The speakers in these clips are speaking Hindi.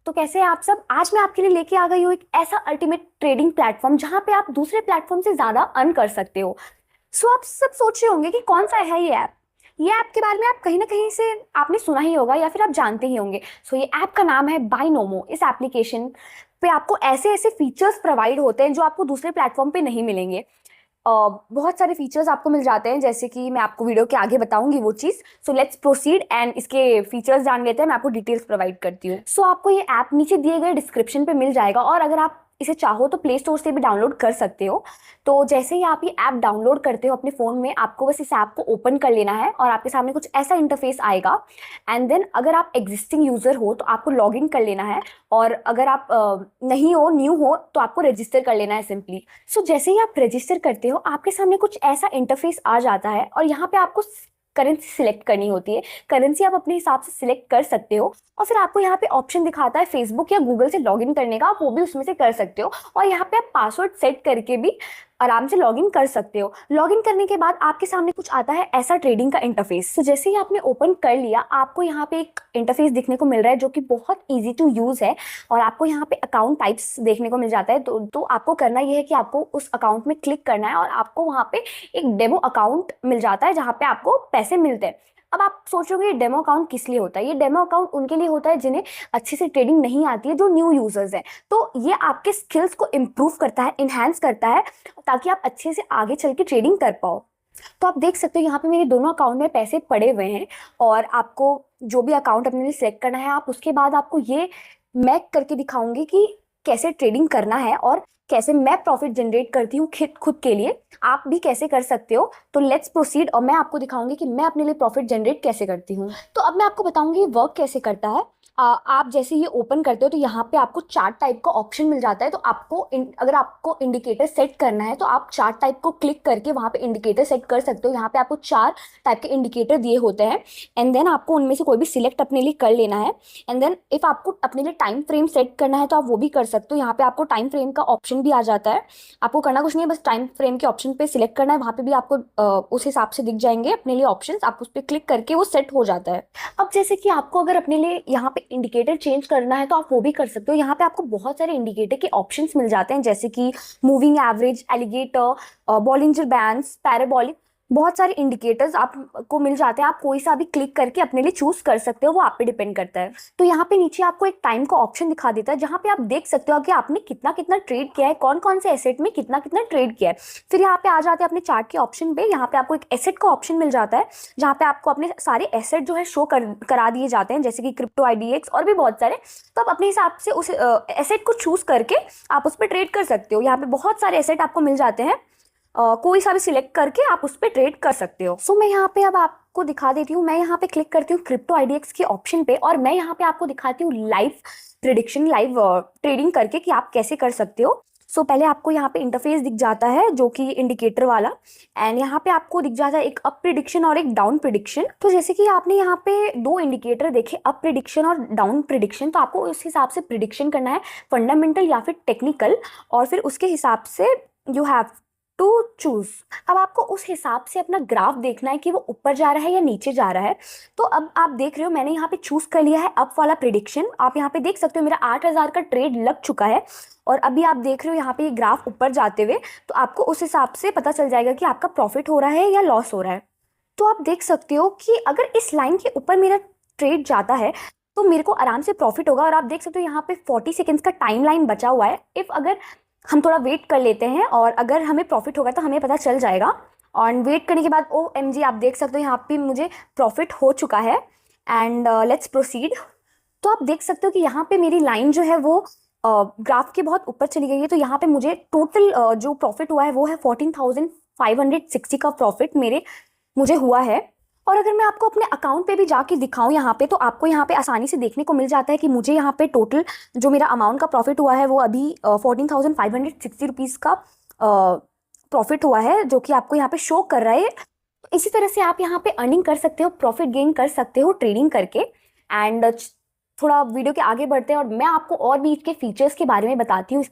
तो कैसे हैं आप सब। आज मैं आपके लिए लेके आ गई हूँ एक ऐसा अल्टीमेट ट्रेडिंग प्लेटफॉर्म जहां पे आप दूसरे प्लेटफॉर्म से ज्यादा अर्न कर सकते हो। सो आप सब सोच रहे होंगे कि कौन सा है ये ऐप। ये ऐप के बारे में आप कहीं ना कहीं से आपने सुना ही होगा या फिर आप जानते ही होंगे। सो ये ऐप का नाम है बाइनोमो। इस एप्लीकेशन पे आपको ऐसे ऐसे फीचर्स प्रोवाइड होते हैं जो आपको दूसरे प्लेटफॉर्म पे नहीं मिलेंगे। बहुत सारे फीचर्स आपको मिल जाते हैं, जैसे कि मैं आपको वीडियो के आगे बताऊंगी वो चीज़। सो लेट्स प्रोसीड एंड इसके फीचर्स जान लेते हैं। मैं आपको डिटेल्स प्रोवाइड करती हूँ। सो आपको ये ऐप नीचे दिए गए डिस्क्रिप्शन पे मिल जाएगा, और अगर आप इसे चाहो तो प्ले स्टोर से भी डाउनलोड कर सकते हो। तो जैसे ही आप ये ऐप डाउनलोड करते हो अपने फ़ोन में, आपको बस इस ऐप को ओपन कर लेना है और आपके सामने कुछ ऐसा इंटरफेस आएगा। एंड देन अगर आप एग्जिस्टिंग यूज़र हो तो आपको लॉग इन कर लेना है, और अगर आप नहीं हो, न्यू हो, तो आपको रजिस्टर कर लेना है सिंपली। सो जैसे ही आप रजिस्टर करते हो आपके सामने कुछ ऐसा इंटरफेस आ जाता है, और यहाँ पे आपको करेंसी सिलेक्ट करनी होती है। करेंसी आप अपने हिसाब से सिलेक्ट कर सकते हो, और फिर आपको यहाँ पे ऑप्शन दिखाता है फेसबुक या गूगल से लॉगिन करने का, आप वो भी उसमें से कर सकते हो। और यहाँ पे आप पासवर्ड सेट करके भी आराम से लॉगिन कर सकते हो। लॉगिन करने के बाद आपके सामने कुछ आता है ऐसा ट्रेडिंग का इंटरफेस। तो जैसे ही आपने ओपन कर लिया, आपको यहाँ पे एक इंटरफेस देखने को मिल रहा है जो कि बहुत ईजी टू यूज़ है, और आपको यहाँ पे अकाउंट टाइप्स देखने को मिल जाता है। तो आपको करना ये है कि आपको उस अकाउंट में क्लिक करना है, और आपको वहाँ पे एक डेमो अकाउंट मिल जाता है जहाँ पे आपको पैसे मिलते हैं। अब आप सोचोगे ये डेमो अकाउंट किस लिए होता है। ये डेमो अकाउंट उनके लिए होता है जिन्हें अच्छे से ट्रेडिंग नहीं आती है, जो न्यू यूजर्स हैं। तो ये आपके स्किल्स को इम्प्रूव करता है, इन्हांस करता है, ताकि आप अच्छे से आगे चल के ट्रेडिंग कर पाओ। तो आप देख सकते हो यहाँ पे मेरे दोनों अकाउंट में पैसे पड़े हुए हैं, और आपको जो भी अकाउंट अपने लिए सेलेक्ट करना है, आप उसके बाद आपको ये मैं करके दिखाऊंगी कि कैसे ट्रेडिंग करना है और कैसे मैं प्रॉफिट जनरेट करती हूँ खुद के लिए। आप भी कैसे कर सकते हो। तो लेट्स प्रोसीड, और मैं आपको दिखाऊंगी कि मैं अपने लिए प्रॉफिट जनरेट कैसे करती हूँ। तो अब मैं आपको बताऊंगी वर्क कैसे करता है। आप जैसे ये ओपन करते हो तो यहाँ पे आपको चार्ट टाइप का ऑप्शन मिल जाता है। तो आपको अगर आपको इंडिकेटर सेट करना है तो आप चार्ट टाइप को क्लिक करके वहाँ पे इंडिकेटर सेट कर सकते हो। यहाँ पे आपको 4 टाइप के इंडिकेटर दिए होते हैं, एंड देन आपको उनमें से कोई भी सिलेक्ट अपने लिए कर लेना है। एंड देन इफ आपको अपने लिए टाइम फ्रेम सेट करना है तो आप वो भी कर सकते हो। यहाँ पे आपको टाइम फ्रेम का ऑप्शन भी आ जाता है। आपको करना कुछ नहीं है, बस टाइम फ्रेम के ऑप्शन पे सिलेक्ट करना है। वहाँ पे भी आपको उस हिसाब से दिख जाएंगे अपने लिए ऑप्शन, आप उस पर क्लिक करके वो सेट हो जाता है। अब जैसे कि आपको अगर अपने लिए यहाँ पे इंडिकेटर चेंज करना है तो आप वो भी कर सकते हो। यहाँ पे आपको बहुत सारे इंडिकेटर के ऑप्शंस मिल जाते हैं, जैसे कि moving average, alligator, Bollinger bands, parabolic, बहुत सारे इंडिकेटर्स आपको मिल जाते हैं। आप कोई सा भी क्लिक करके अपने लिए चूज कर सकते हो, वो आप पे डिपेंड करता है। तो यहाँ पे नीचे आपको एक टाइम का ऑप्शन दिखा देता है, जहाँ पे आप देख सकते हो कि आपने कितना कितना ट्रेड किया है, कौन कौन से एसेट में कितना कितना ट्रेड किया है। फिर यहाँ पे आ जाते हैं अपने चार्ट के ऑप्शन पे। यहाँ पे आपको एक एसेट का ऑप्शन मिल जाता है, जहाँ पे आपको अपने सारे एसेट जो है शो करा दिए जाते हैं, जैसे कि क्रिप्टो, IDX और भी बहुत सारे। तो आप अपने हिसाब से उस एसेट को चूज करके आप उस पर ट्रेड कर सकते हो। यहाँ पे बहुत सारे एसेट आपको मिल जाते हैं, कोई सा भी सिलेक्ट करके आप उस पर ट्रेड कर सकते हो। सो मैं यहाँ पे अब आपको दिखा देती हूँ। मैं यहाँ पे क्लिक करती हूँ क्रिप्टो IDX के ऑप्शन पे, और मैं यहाँ पे आपको दिखाती हूँ लाइव प्रिडिक्शन, लाइव ट्रेडिंग करके कि आप कैसे कर सकते हो। सो पहले आपको यहाँ पे इंटरफेस दिख जाता है जो कि इंडिकेटर वाला, एंड यहाँ पे आपको दिख जाता है एक अप प्रिडिक्शन और एक डाउन प्रिडिक्शन। तो जैसे कि आपने यहाँ पे 2 इंडिकेटर देखे, अप प्रिडिक्शन और डाउन प्रिडिक्शन, तो आपको उस हिसाब से प्रिडिक्शन करना है, फंडामेंटल या फिर टेक्निकल, और फिर उसके हिसाब से यू हैव टू चूज। अब आपको उस हिसाब से अपना ग्राफ देखना है कि वो ऊपर जा रहा है या नीचे जा रहा है। तो अब आप देख रहे हो मैंने यहाँ पे चूज कर लिया है अप वाला प्रिडिक्शन। आप यहाँ पे देख सकते हो मेरा 8,000 का ट्रेड लग चुका है, और अभी आप देख रहे हो यहाँ पे ये ग्राफ ऊपर जाते हुए। तो आपको उस हिसाब से पता चल जाएगा कि आपका प्रॉफिट हो रहा है या लॉस हो रहा है। तो आप देख सकते हो कि अगर इस लाइन के ऊपर मेरा ट्रेड जाता है तो मेरे को आराम से प्रॉफिट होगा। और आप देख सकते हो यहाँ पे 40 सेकेंड्स का टाइम लाइन बचा हुआ है। इफ अगर हम थोड़ा वेट कर लेते हैं और अगर हमें प्रॉफिट होगा तो हमें पता चल जाएगा। और वेट करने के बाद OMG, आप देख सकते हो यहाँ पे मुझे प्रॉफिट हो चुका है। And let's proceed. तो आप देख सकते हो कि यहाँ पे मेरी लाइन जो है वो ग्राफ के बहुत ऊपर चली गई है। तो यहाँ पे मुझे टोटल जो प्रॉफिट हुआ है वो है 14,560 का प्रॉफिट मुझे हुआ है। और अगर मैं आपको अपने अकाउंट पे भी जाके दिखाऊं यहाँ पे, तो आपको यहाँ पे आसानी से देखने को मिल जाता है कि मुझे यहाँ पे टोटल जो मेरा अमाउंट का प्रॉफिट हुआ है वो अभी 14,560 रुपीज़ का प्रॉफिट हुआ है, जो कि आपको यहाँ पे शो कर रहा है। तो इसी तरह से आप यहाँ पे अर्निंग कर सकते हो, प्रॉफिट गेन कर सकते हो ट्रेडिंग करके। एंड थोड़ा वीडियो के आगे बढ़ते हैं और मैं आपको और भी इसके फीचर्स के बारे में बताती हूँ।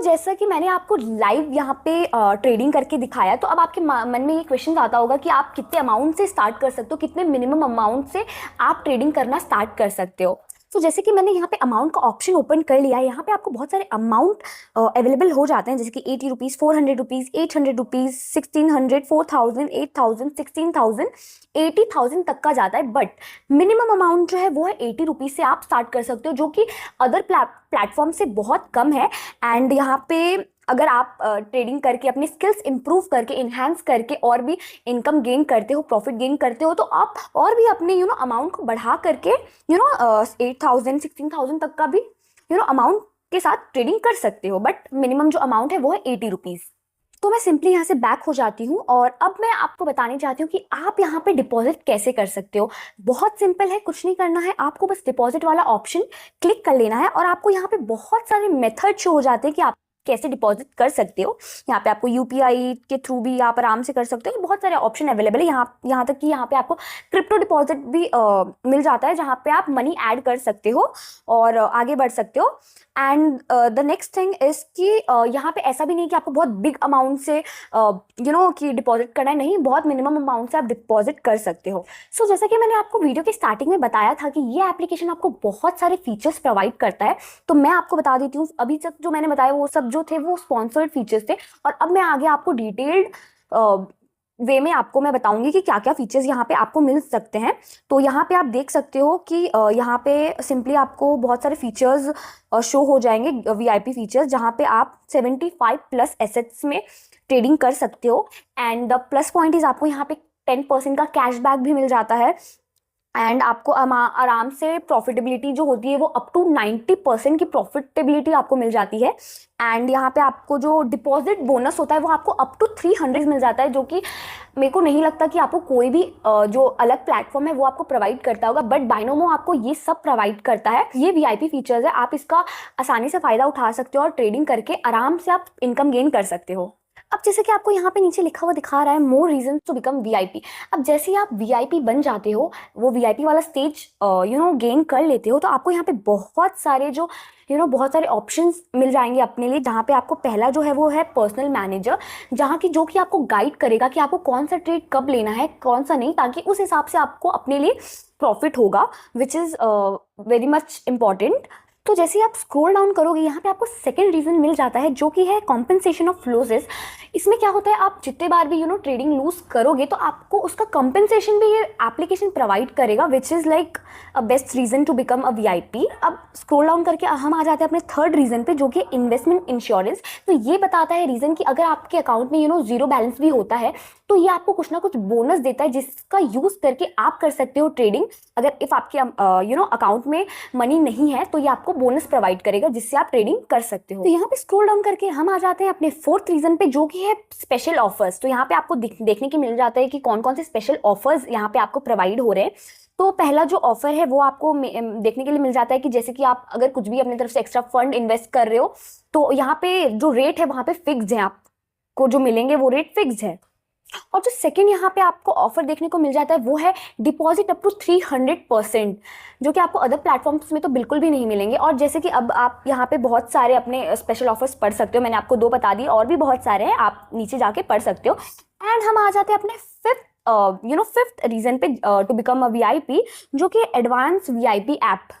जैसा कि मैंने आपको लाइव यहाँ पे ट्रेडिंग करके दिखाया, तो अब आपके मन में ये क्वेश्चन आता होगा कि आप कितने अमाउंट से स्टार्ट कर सकते हो, कितने मिनिमम अमाउंट से आप ट्रेडिंग करना स्टार्ट कर सकते हो। तो जैसे कि मैंने यहाँ पे अमाउंट का ऑप्शन ओपन कर लिया है, यहाँ पे आपको बहुत सारे अमाउंट अवेलेबल हो जाते हैं, जैसे कि 80 रुपीज़, 400 रुपीज़, 800 रुपीज़, 1600, 4000, 8000, 16000, 80,000 तक का जाता है। बट मिनिमम अमाउंट जो है वो है 80 रुपीज़ से आप स्टार्ट कर सकते हो, जो कि अदर प्लेटफॉर्म से बहुत कम है। एंड यहाँ पे अगर आप ट्रेडिंग करके अपनी स्किल्स इंप्रूव करके, इन्हांस करके और भी इनकम गेन करते हो, प्रॉफिट गेन करते हो, तो आप और भी अपने अमाउंट को बढ़ा करके 8,000, 16,000 तक का भी अमाउंट के साथ ट्रेडिंग कर सकते हो। बट मिनिमम जो अमाउंट है वो है 80 रुपीज़। तो मैं सिंपली यहाँ से बैक हो जाती हूँ और अब मैं आपको बताने चाहती हूँ कि आप यहाँ पे डिपॉजिट कैसे कर सकते हो। बहुत सिंपल है, कुछ नहीं करना है, आपको बस डिपॉजिट वाला ऑप्शन क्लिक कर लेना है और आपको यहाँ पे बहुत सारे मेथड शो हो जाते हैं कि आप कैसे डिपॉजिट कर सकते हो। यहाँ पे आपको यूपीआई के थ्रू भी आप आराम से कर सकते हो, बहुत सारे ऑप्शन अवेलेबल है। यहाँ तक कि यहाँ पे आपको क्रिप्टो डिपॉजिट भी मिल जाता है, जहाँ पे आप मनी ऐड कर सकते हो और आगे बढ़ सकते हो। And the next thing is कि यहाँ पे ऐसा भी नहीं कि आपको बहुत बिग अमाउंट से कि डिपॉजिट करना है, नहीं, बहुत मिनिमम अमाउंट से आप डिपॉजिट कर सकते हो। सो जैसा कि मैंने आपको वीडियो के स्टार्टिंग में बताया था कि ये एप्लीकेशन आपको बहुत सारे फीचर्स प्रोवाइड करता है, तो मैं आपको बता देती हूँ। अभी तक जो मैंने बताया वो सब जो थे वो स्पॉन्सर्ड फीचर्स थे, और अब मैं आगे आपको डिटेल्ड वे में आपको मैं बताऊंगी कि क्या क्या फीचर्स यहाँ पे आपको मिल सकते हैं। तो यहाँ पे आप देख सकते हो कि यहाँ पे सिंपली आपको बहुत सारे फीचर्स शो हो जाएंगे, वीआईपी फीचर्स, जहाँ पे आप 75 प्लस एसेट्स में ट्रेडिंग कर सकते हो। And the plus point is आपको यहाँ पे 10% का कैशबैक भी मिल जाता है। एंड आपको आराम से प्रॉफिटेबिलिटी जो होती है वो अप टू 90% की प्रॉफिटेबिलिटी आपको मिल जाती है। एंड यहाँ पे आपको जो डिपॉजिट बोनस होता है वो आपको अप टू 300 मिल जाता है, जो कि मेरे को नहीं लगता कि आपको कोई भी जो अलग प्लेटफॉर्म है वो आपको प्रोवाइड करता होगा, बट बाइनोमो आपको ये सब प्रोवाइड करता है। ये वीआईपी फीचर्स है, आप इसका आसानी से फ़ायदा उठा सकते हो और ट्रेडिंग करके आराम से आप इनकम गेन कर सकते हो। अब जैसे कि आपको यहाँ पे नीचे लिखा हुआ दिखा रहा है more reason to become VIP. अब जैसे ही आप वीआईपी बन जाते हो, वो वीआईपी वाला स्टेज गेन कर लेते हो, तो आपको यहाँ पे बहुत सारे जो बहुत सारे ऑप्शंस मिल जाएंगे अपने लिए, जहाँ पे आपको पहला जो है वो है पर्सनल मैनेजर, जो कि आपको गाइड करेगा कि आपको कौन सा ट्रेड कब लेना है, कौन सा नहीं, ताकि उस हिसाब से आपको अपने लिए प्रॉफिट होगा, which is very much important. तो जैसे ही आप स्क्रॉल डाउन करोगे, यहाँ पे आपको सेकंड रीजन मिल जाता है, जो कि है कॉम्पेंसेशन ऑफ लॉसेस। इसमें क्या होता है, आप जितने बार भी ट्रेडिंग लूज करोगे तो आपको उसका कॉम्पेंसेशन भी ये एप्लीकेशन प्रोवाइड करेगा, which is like a best reason to become a VIP. अब स्क्रॉल डाउन करके हम आ जाते हैं अपने थर्ड रीजन पे, जो कि इन्वेस्टमेंट इंश्योरेंस। तो ये बताता है रीजन कि अगर आपके अकाउंट में जीरो बैलेंस भी होता है, तो ये आपको कुछ ना कुछ बोनस देता है, जिसका यूज करके आप कर सकते हो ट्रेडिंग। अगर इफ आपके अकाउंट में मनी नहीं है, तो ये आपको बोनस प्रोवाइड करेगा, जिससे आप ट्रेडिंग कर सकते हो। तो यहाँ पे स्क्रॉल डाउन करके हम आ जाते हैं अपने फोर्थ रीजन पे, जो कि है स्पेशल ऑफर्स। तो यहाँ पे आपको देखने की मिल जाता है कि कौन कौन से स्पेशल ऑफर्स यहाँ पे आपको प्रोवाइड हो रहे हैं। तो पहला जो ऑफर है वो आपको देखने के लिए मिल जाता है कि जैसे कि आप अगर कुछ भी अपनी तरफ से एक्स्ट्रा फंड इन्वेस्ट कर रहे हो, तो यहाँ पे जो रेट है वहाँ पे फिक्स्ड है, आपको जो मिलेंगे वो रेट फिक्स्ड है। और जो सेकंड यहाँ पे आपको ऑफर देखने को मिल जाता है वो है डिपॉजिट अप टू 300%, जो कि आपको अदर प्लेटफॉर्म्स में तो बिल्कुल भी नहीं मिलेंगे। और जैसे कि अब आप यहाँ पे बहुत सारे अपने स्पेशल ऑफर्स पढ़ सकते हो, मैंने आपको 2 बता दिए, और भी बहुत सारे हैं, आप नीचे जाके पढ़ सकते हो। एंड हम आ जाते हैं अपने फिफ्थ रीजन पे, टू बिकम अ वीआईपी, जो कि एडवांस वीआईपी ऐप।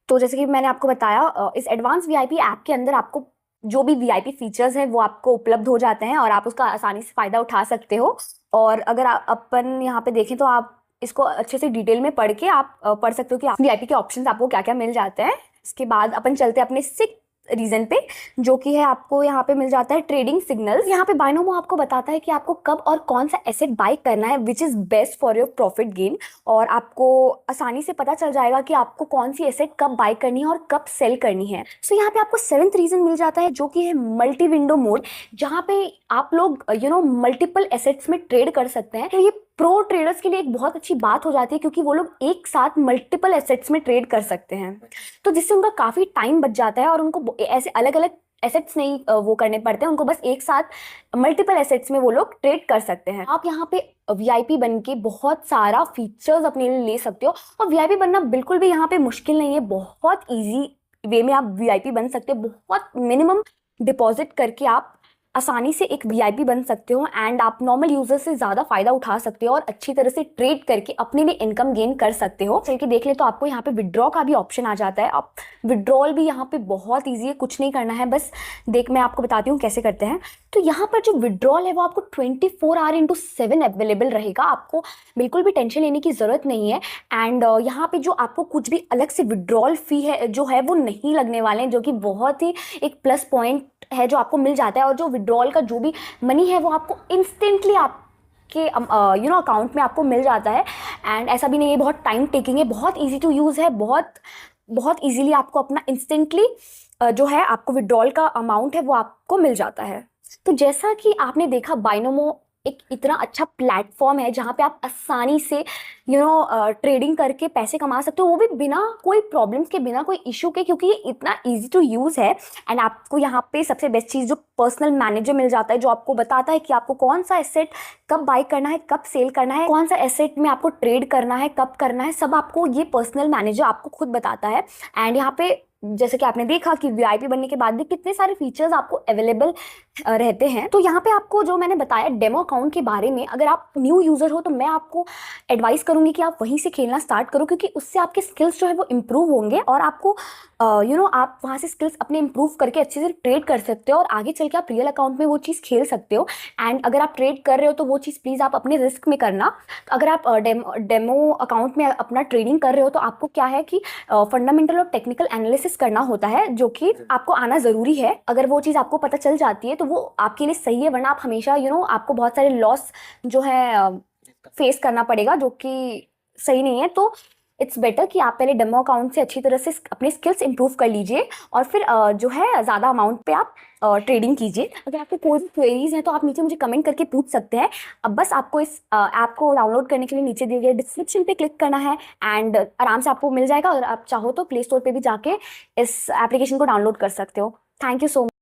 तो जैसे कि मैंने आपको बताया, इस एडवांस वीआईपी ऐप के अंदर आपको जो भी वीआईपी फीचर्स हैं वो आपको उपलब्ध हो जाते हैं और आप उसका आसानी से फ़ायदा उठा सकते हो। और अगर अपन यहाँ पे देखें तो आप इसको अच्छे से डिटेल में पढ़ के आप पढ़ सकते हो कि वीआईपी के ऑप्शंस आपको क्या क्या मिल जाते हैं। इसके बाद अपन चलते हैं अपने सिक्स्थ रीजन पे, जो कि है आपको यहाँ पे मिल जाता है ट्रेडिंग सिग्नल्स। यहाँ पे बाइनोमो आपको बताता है कि आपको कब और कौन सा एसेट बाय करना है, which is best for your profit gain, और आपको आसानी से पता चल जाएगा कि आपको कौन सी एसेट कब बाय करनी है और कब सेल करनी है। सो यहाँ पे आपको सेवेंथ रीजन मिल जाता है, जो कि है मल्टी विंडो मोड, जहाँ पे आप लोग मल्टीपल एसेट्स में ट्रेड कर सकते हैं। तो ये प्रो ट्रेडर्स के लिए एक बहुत अच्छी बात हो जाती है, क्योंकि वो लोग एक साथ मल्टीपल एसेट्स में ट्रेड कर सकते हैं, तो जिससे उनका काफ़ी टाइम बच जाता है और उनको ऐसे अलग अलग एसेट्स नहीं वो करने पड़ते हैं, उनको बस एक साथ मल्टीपल एसेट्स में वो लोग ट्रेड कर सकते हैं। आप यहाँ पे वीआईपी बन के बहुत सारा फीचर्स अपने लिए ले सकते हो, और वीआईपी बनना बिल्कुल भी यहाँ पे मुश्किल नहीं है, बहुत ईजी वे में आप वीआईपी बन सकते हो। बहुत मिनिमम डिपॉजिट करके आप आसानी से एक वीआईपी बन सकते हो एंड आप नॉर्मल यूजर से ज़्यादा फायदा उठा सकते हो और अच्छी तरह से ट्रेड करके अपने लिए इनकम गेन कर सकते हो। चल के देख ले तो आपको यहाँ पे विड्रॉ का भी ऑप्शन आ जाता है। आप विड्रॉल भी यहाँ पे बहुत ईजी है, कुछ नहीं करना है, बस देख मैं आपको बताती हूँ कैसे करते हैं। तो यहाँ पर जो विड्रॉल है वो आपको 24 आवर × 7 अवेलेबल रहेगा, आपको बिल्कुल भी टेंशन लेने की ज़रूरत नहीं है। एंड यहाँ पे जो आपको कुछ भी अलग से विड्रॉल फी है जो है वो नहीं लगने वाले हैं, जो कि बहुत ही एक प्लस पॉइंट है जो आपको मिल जाता है। और जो विड्रॉल का जो भी मनी है वो आपको इंस्टेंटली आपके अकाउंट में आपको मिल जाता है। एंड ऐसा भी नहीं है बहुत टाइम टेकिंग है, बहुत ईजी टू यूज़ है, बहुत ईजीली आपको अपना इंस्टेंटली जो है आपको विड्रॉल का अमाउंट है वो आपको मिल जाता है। तो जैसा कि आपने देखा बाइनोमो एक इतना अच्छा प्लेटफॉर्म है जहाँ पे आप आसानी से ट्रेडिंग करके पैसे कमा सकते हो, वो भी बिना कोई प्रॉब्लम्स के, बिना कोई इशू के, क्योंकि ये इतना इजी टू यूज़ है। एंड आपको यहाँ पे सबसे बेस्ट चीज़ जो पर्सनल मैनेजर मिल जाता है जो आपको बताता है कि आपको कौन सा एसेट कब बाय करना है, कब सेल करना है, कौन सा एसेट में आपको ट्रेड करना है, कब करना है, सब आपको ये पर्सनल मैनेजर आपको खुद बताता है। एंड यहाँ पे जैसे कि आपने देखा कि वीआईपी बनने के बाद भी कितने सारे फीचर्स आपको अवेलेबल रहते हैं। तो यहाँ पे आपको जो मैंने बताया डेमो अकाउंट के बारे में, अगर आप न्यू यूज़र हो तो मैं आपको एडवाइस करूँगी कि आप वहीं से खेलना स्टार्ट करो, क्योंकि उससे आपके स्किल्स जो है वो इम्प्रूव होंगे और आपको आप वहाँ से स्किल्स अपने इम्प्रूव करके अच्छे से ट्रेड कर सकते हो और आगे चल के आप रियल अकाउंट में वो चीज़ खेल सकते हो। एंड अगर आप ट्रेड कर रहे हो तो वो चीज़ प्लीज़ आप अपने रिस्क में करना। अगर आप डेमो अकाउंट में अपना ट्रेडिंग कर रहे हो तो आपको क्या है कि फंडामेंटल और टेक्निकल एनालिसिस करना होता है, जो कि आपको आना ज़रूरी है। अगर वो चीज़ आपको पता चल जाती है तो वो आपके लिए सही है, वरना आप हमेशा आपको बहुत सारे लॉस जो है फेस करना पड़ेगा, जो कि सही नहीं है। तो इट्स बेटर कि आप पहले डेमो अकाउंट से अच्छी तरह से अपने स्किल्स इंप्रूव कर लीजिए और फिर जो है ज़्यादा अमाउंट पे आप ट्रेडिंग कीजिए। अगर आपको कोई भी क्वेरीज हैं तो आप नीचे मुझे कमेंट करके पूछ सकते हैं। अब बस आपको इस ऐप को डाउनलोड करने के लिए नीचे दिए गए डिस्क्रिप्शन पे क्लिक करना है एंड आराम से आपको मिल जाएगा। और आप चाहो तो प्ले स्टोर पे भी जाके इस एप्लीकेशन को डाउनलोड कर सकते हो। Thank you so much.